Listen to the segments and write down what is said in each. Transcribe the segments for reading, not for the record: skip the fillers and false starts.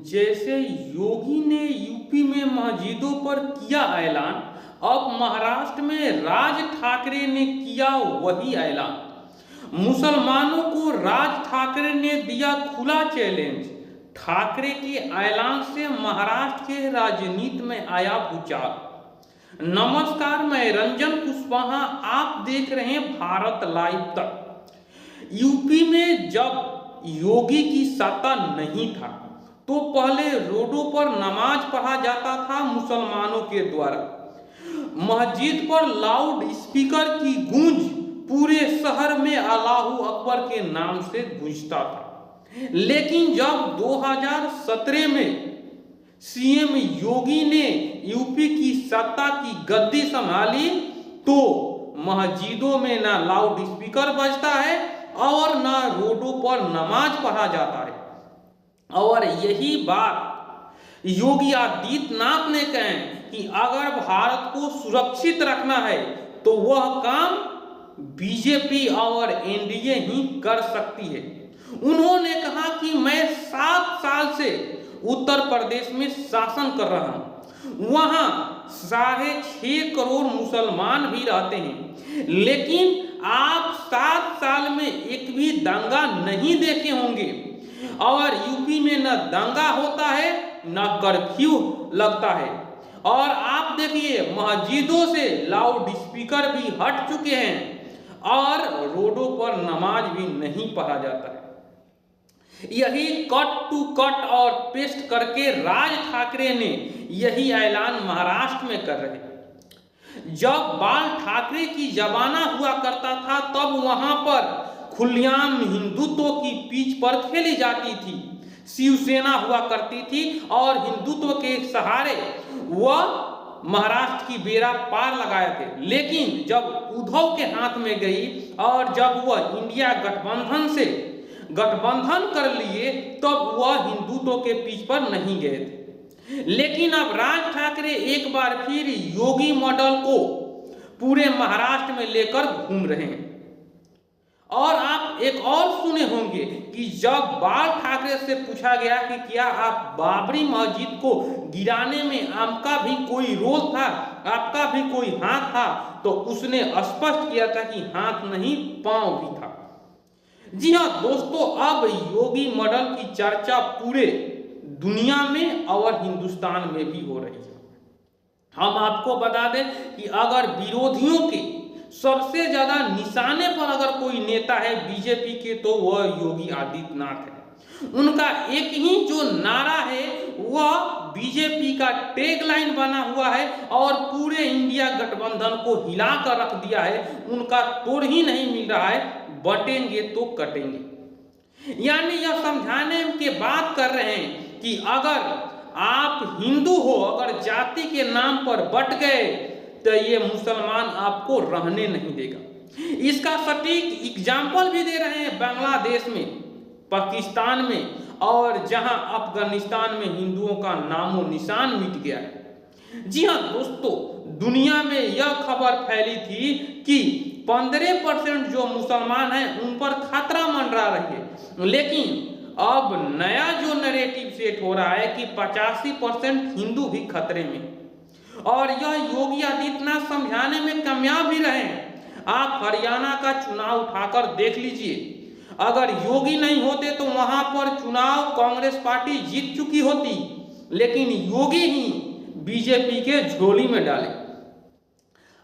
जैसे योगी ने यूपी में मस्जिदों पर किया ऐलान, अब महाराष्ट्र में राज ठाकरे ने किया वही ऐलान। मुसलमानों को राज ठाकरे ने दिया खुला चैलेंज। ठाकरे के ऐलान से महाराष्ट्र के राजनीति में आया भूचाल। नमस्कार, मैं रंजन कुशवाहा, आप देख रहे हैं भारत लाइव तक। यूपी में जब योगी की सत्ता नहीं था तो पहले रोडों पर नमाज पढ़ा जाता था मुसलमानों के द्वारा। मस्जिद पर लाउड स्पीकर की गूंज पूरे शहर में अल्लाहू अकबर के नाम से गूंजता था। लेकिन जब 2017 में सीएम योगी ने यूपी की सत्ता की गद्दी संभाली तो मस्जिदों में ना लाउड स्पीकर बजता है और ना रोडों पर नमाज पढ़ा जाता है। और यही बात योगी आदित्यनाथ ने कहे कि अगर भारत को सुरक्षित रखना है तो वह काम बीजेपी और एनडीए ही कर सकती है। उन्होंने कहा कि मैं 7 साल से उत्तर प्रदेश में शासन कर रहा हूं, वहां 6.5 करोड़ मुसलमान भी रहते हैं, लेकिन आप 7 साल में एक भी दंगा नहीं देखे होंगे। और यूपी में न दंगा होता है न कर्फ्यू लगता है। और आप देखिए मस्जिदों से लाउड स्पीकर भी हट चुके हैं और रोडों पर नमाज भी नहीं पढ़ा जाता है। यही कट टू कट और पेस्ट करके राज ठाकरे ने यही ऐलान महाराष्ट्र में कर रहे। जब बाल ठाकरे की जमाना हुआ करता था तब वहां पर खुलेआम हिंदुत्व की पिच पर खेली जाती थी। शिवसेना हुआ करती थी और हिंदुत्व के सहारे वह महाराष्ट्र की बेड़ा पार लगाए थे। लेकिन जब उद्धव के हाथ में गई और जब वह इंडिया गठबंधन से गठबंधन कर लिए तब वह हिंदुत्व के पिच पर नहीं गए थे। लेकिन अब राज ठाकरे एक बार फिर योगी मॉडल को पूरे महाराष्ट्र में लेकर घूम रहे हैं। और आप एक और सुने होंगे कि जब बाल ठाकरे से पूछा गया कि क्या आप बाबरी मस्जिद को गिराने में आपका भी कोई रोल था, आपका भी कोई हाथ था, तो उसने स्पष्ट किया था कि हाथ नहीं पांव भी था। जी हाँ दोस्तों, अब योगी मॉडल की चर्चा पूरे दुनिया में और हिंदुस्तान में भी हो रही है। हम आपको बता दें कि अगर विरोधियों के सबसे ज्यादा निशाने पर अगर कोई नेता है बीजेपी के तो वह योगी आदित्यनाथ है। उनका एक ही जो नारा है वह बीजेपी का टैगलाइन बना हुआ है और पूरे इंडिया गठबंधन को हिलाकर रख दिया है। उनका तोड़ ही नहीं मिल रहा है, बटेंगे तो कटेंगे। यानी यह समझाने की बात कर रहे हैं कि अगर आप हिंदू हो, अगर जाति के नाम पर बट गए तो ये मुसलमान आपको रहने नहीं देगा। इसका सटीक एग्जाम्पल भी दे रहे हैं बांग्लादेश में, पाकिस्तान में और जहां अफगानिस्तान में हिंदुओं का नामो निशान मिट गया है। जी हाँ दोस्तों, दुनिया में यह खबर फैली थी कि 15% जो मुसलमान हैं उन पर खतरा मंडरा रही है। लेकिन अब नया जो नैरेटिव सेट हो रहा है कि 85% हिंदू भी खतरे में, और यह योगी आदित्यनाथ समझाने में कामयाब भी रहे हैं। आप हरियाणा का चुनाव उठाकर देख लीजिए, अगर योगी नहीं होते तो वहां पर चुनाव कांग्रेस पार्टी जीत चुकी होती, लेकिन योगी ही बीजेपी के झोली में डाले।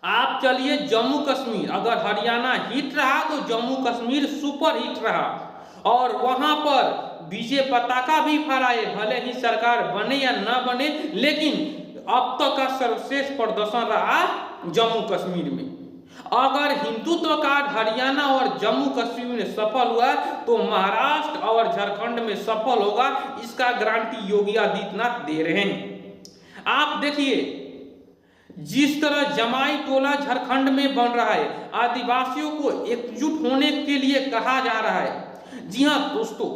आप चलिए जम्मू कश्मीर, अगर हरियाणा हिट रहा तो जम्मू कश्मीर सुपर हिट रहा और वहां पर बीजेपी पताका भी फहराए, भले ही सरकार बने या न बने, लेकिन अब तक का सर्वश्रेष्ठ प्रदर्शन रहा जम्मू कश्मीर में। अगर हिंदुत्व कार्ड हरियाणा और जम्मू कश्मीर में सफल हुआ तो महाराष्ट्र और झारखंड में सफल होगा, इसका गारंटी योगी आदित्यनाथ दे रहे हैं। आप देखिए जिस तरह जमाई टोला झारखंड में बन रहा है, आदिवासियों को एकजुट होने के लिए कहा जा रहा है। जी हाँ दोस्तों,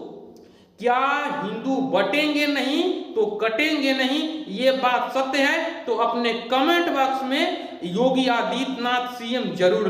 क्या हिंदू बटेंगे नहीं तो कटेंगे नहीं, ये बात सत्य है। तो अपने कमेंट बॉक्स में योगी आदित्यनाथ सीएम जरूर